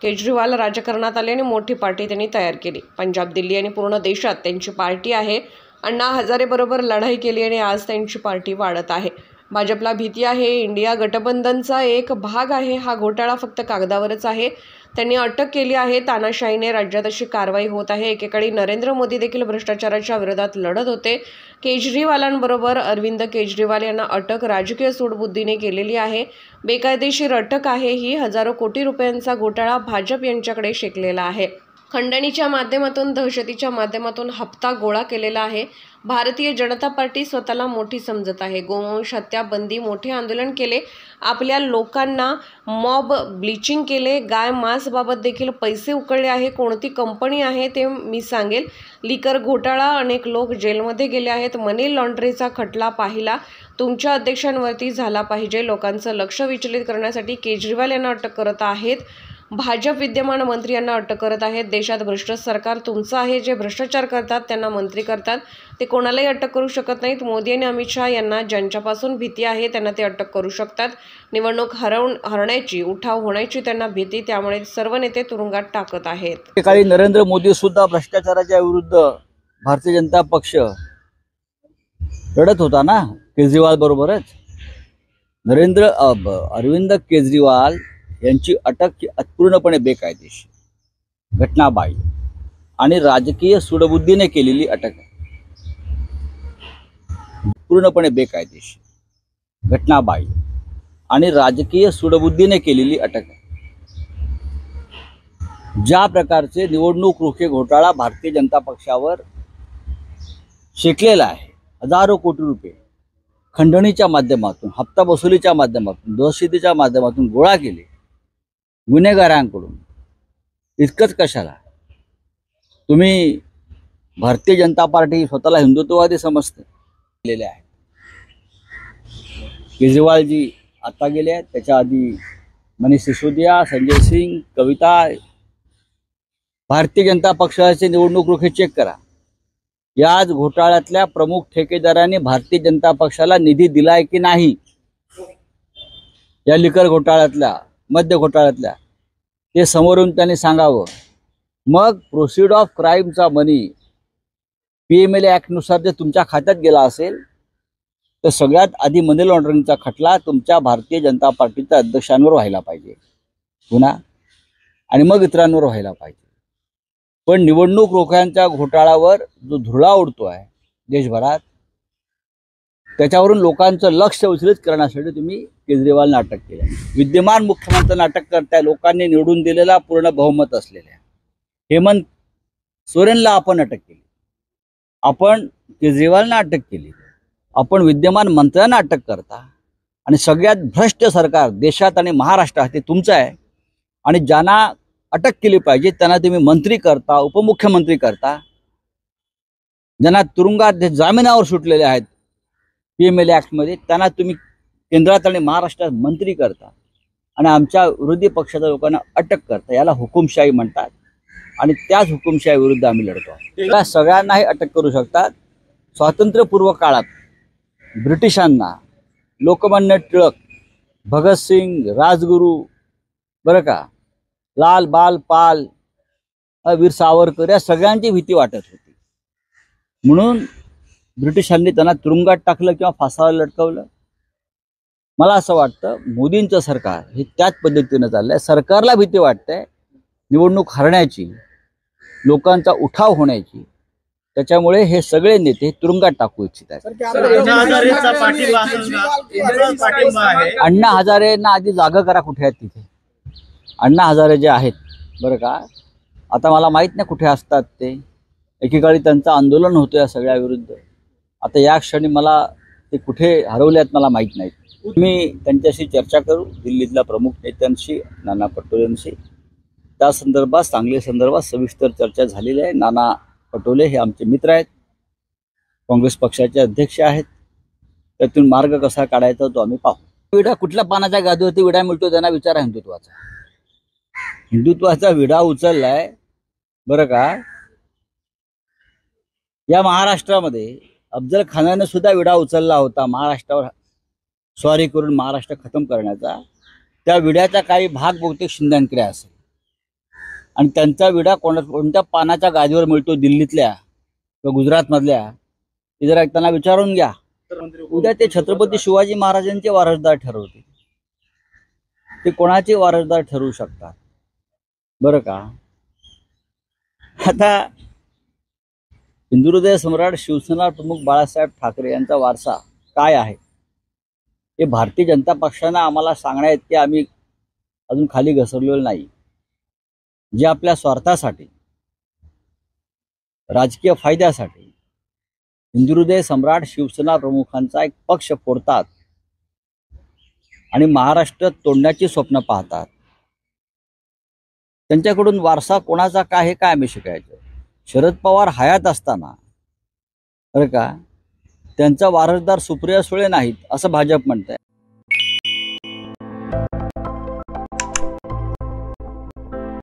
केजरीवाल राजकारणात आले आणि मोठी पार्टी त्यांनी तयार केली। पंजाब, दिल्ली आणि पूर्ण देशात त्यांची पार्टी आहे। अण्णा हजारे बरोबर लढाई केली आणि आज त्यांची पार्टी वाढत आहे। भाजपला भीती आहे, इंडिया गठबंधनचा एक भाग आहे। हा घोटाळा फक्त कागदावरच आहे। त्यांनी अटक केली आहे। तानाशाहीने राज्यात अशी कारवाई होत आहे। एकेकाळी नरेंद्र मोदी देखील भ्रष्टाचाराच्या विरोधात लढत होते। केजरीवालांबरोबर अरविंद केजरीवाल यांना अटक राजकीय सूडबुद्धीने केलेली आहे। बेकायदेशीर अटक आहे ही। हजारो कोटी रुपयांचा घोटाळा भाजप यांच्याकडे शेकलेला आहे। खंडणीच्या माध्यमातून, दहशतीच्या माध्यमातून हप्ता गोळा केलेला आहे। भारतीय जनता पार्टी स्वतःला मोठी समजत आहे। गोवंश हत्या बंदी मोठे आंदोलन केले, आपल्या लोकांना मॉब ब्लिचिंग केले, गाय मांस बाबत देखील पैसे उकळले आहे। कोणती कंपनी आहे ते मी सांगेल। लिकर घोटाळा, अनेक लोक जेलमध्ये गेले आहेत। मनी लॉन्ड्रीचा खटला पाहिला तुमच्या अध्यक्षांवरती झाला पाहिजे। लोकांचं लक्ष विचलित करण्यासाठी केजरीवाल यांना अटक करत आहेत। भाजप विद्यमान मंत्री यांना अटक करत आहेत। देशात भ्रष्ट सरकार तुमचं आहे। जे भ्रष्टाचार करतात त्यांना मंत्री करतात, ते कोणालाही अटक करू शकत नाहीत। मोदी आणि अमित शहा यांना ज्यांच्यापासून भीती आहे त्यांना ते अटक करू शकतात। निवडणूक हरण्याची, उठाव होण्याची त्यांना भीती, त्यामुळे सर्व नेते तुरुंगात टाकत आहेत। एकाळी नरेंद्र मोदी सुद्धा भ्रष्टाचाराच्या विरुद्ध भारतीय जनता पक्ष लढत होता ना, केजरीवाल बरोबरच। अरविंद केजरीवाल यांची अटक पूर्णपणे बेकायदेशीर, घटनाबाह्य आणि राजकीय सूडबुद्धीने केलेली अटक आहे। पूर्णपणे बेकायदेशीर, घटनाबाह्य आणि राजकीय सूडबुद्धीने केलेली अटक आहे। ज्या प्रकारचे निवडणूक रोखे घोटाळा भारतीय जनता पक्षावर शेकलेला आहे, हजारो कोटी रुपये खंडणीच्या माध्यमातून, हप्ता वसुलीच्या माध्यमातून, दहशतीच्या माध्यमातून गोळा केले गुन्हेगारांकडून। इतकंच कशाला तुम्ही भारतीय जनता पार्टी स्वतःला हिंदुत्ववादी समजलेले आहे। केजरीवालजी आता गेले आहेत, त्याच्या आधी मनीष सिसोदिया, संजय सिंग, कविता। भारतीय जनता पक्षाचे निवडणूक रोखे चेक करा। याच घोटाळ्यातल्या प्रमुख ठेकेदारांनी भारतीय जनता पक्षाला निधी दिलाय की नाही, या लिकर घोटाळ्यातल्या, मद्य घोटाळ्यातल्या, ते समोरून त्यांनी सांगावं। मग प्रोसिड ऑफ क्राईमचा मनी PMLA ॲक्टनुसार जर तुमच्या खात्यात गेला असेल तर सगळ्यात आधी मनी लॉन्ड्रिंगचा खटला तुमच्या भारतीय जनता पार्टीच्या अध्यक्षांवर व्हायला पाहिजे पुन्हा, आणि मग इतरांवर व्हायला पाहिजे। पण निवडणूक रोख्यांच्या घोटाळ्यावर जो धुरळा उडतो आहे देशभरात, त्याच्यावरून लोकांचं लक्ष विचलित करण्यासाठी तुम्ही केजरीवालना अटक केली। विद्यमान मुख्यमंत्र्यांना अटक करताय। लोकांनी निवडून दिलेला पूर्ण बहुमत असलेल्या हेमंत सोरेनला आपण अटक केली, आपण केजरीवालना अटक केली, आपण विद्यमान मंत्र्यांना अटक करता, आणि सगळ्यात भ्रष्ट सरकार देशात आणि महाराष्ट्रात ते तुमचं आहे। आणि ज्यांना अटक केली पाहिजे त्यांना तुम्ही मंत्री करता, उपमुख्यमंत्री करता। ज्यांना तुरुंगात जामिनावर सुटलेले आहेत PMLA ॲक्टमध्ये, त्यांना तुम्ही केंद्रात आणि महाराष्ट्रात मंत्री करता, आणि आमच्या विरोधी पक्षाच्या लोकांना अटक करता। याला हुकुमशाही म्हणतात, आणि त्याच हुकुमशाही विरुद्ध आम्ही लढतो। त्या सगळ्यांनाही अटक करू शकतात। स्वातंत्र्यपूर्व काळात ब्रिटिशांना लोकमान्य टिळक, भगतसिंग, राजगुरू, बरं का, लाल बाल पाल, वीर सावरकर, या सगळ्यांची भीती वाटत होती। म्हणून ब्रिटिशांनी त्यांना तुरुंगात टाकलं किंवा फासावर लटकवलं। मला असं वाटतं मोदींचं सरकार हे त्याच पद्धतीनं चाललंय। सरकारला भीती वाटते निवडणूक हरण्याची, लोकांचा उठाव होण्याची, त्याच्यामुळे हे सगळे नेते तुरुंगात टाकू इच्छित आहेत। अण्णा हजारेंना आधी जागा करा, कुठे आहेत तिथे अण्णा हजारे जे आहेत, बरं का। आता मला माहीत नाही कुठे असतात ते। एकेकाळी त्यांचं आंदोलन होतं या सगळ्या विरुद्ध। आता या क्षणी मला ते कुठे हरवले आहेत मला माहीत नाहीत। मी त्यांच्याशी चर्चा करू, दिल्लीतल्या प्रमुख नेत्यांशी, नाना पटोलेंशी। त्या संदर्भात, सांगली संदर्भात सविस्तर चर्चा झालेली आहे। नाना पटोले हे आमचे मित्र आहेत, काँग्रेस पक्षाचे अध्यक्ष आहेत। त्यातून मार्ग कसा काढायचा तो आम्ही पाहू। विडा कुठल्या पानाच्या गादीवरती विडा मिळतो त्यांना विचारा। हिंदुत्वाचा विडा उचललाय, बरं का। या महाराष्ट्रामध्ये अफजल खानाने सुद्धा विडा उचलला होता महाराष्ट्रावर स्वारी करून महाराष्ट्र खतम करण्याचा। त्या विड्याचा काही भाग बहुतेक शिंद्यांकडे असेल। आणि त्यांचा विडा कोणत्या पानाच्या गादीवर मिळतो दिल्लीतल्या किंवा गुजरातमधल्या, ते जरा त्यांना विचारून घ्या. उद्या ते छत्रपती शिवाजी महाराजांचे वारसदार ठरवतील. ते कोणाचे वारसदार ठरवू शकतात बरं का. आता हिंदुहृदय सम्राट शिवसेना प्रमुख बाळासाहेब ठाकरे यांचा वारसा काय आहे हे भारतीय जनता पक्षानं आम्हाला सांगण्याइतके आम्ही अजून खाली घसरलेलो नाही. जे आपल्या स्वार्थासाठी, राजकीय फायद्यासाठी हिंदुहृदय सम्राट शिवसेना प्रमुखांचा एक पक्ष फोडतात आणि महाराष्ट्र तोडण्याची स्वप्न पाहतात, त्यांच्याकडून वारसा कोणाचा काय हे काय आम्ही शिकायचं. शरद पवार हयात असताना बरं का त्यांचा वारसदार सुप्रिया सुळे नाहीत असं भाजप म्हणतंय.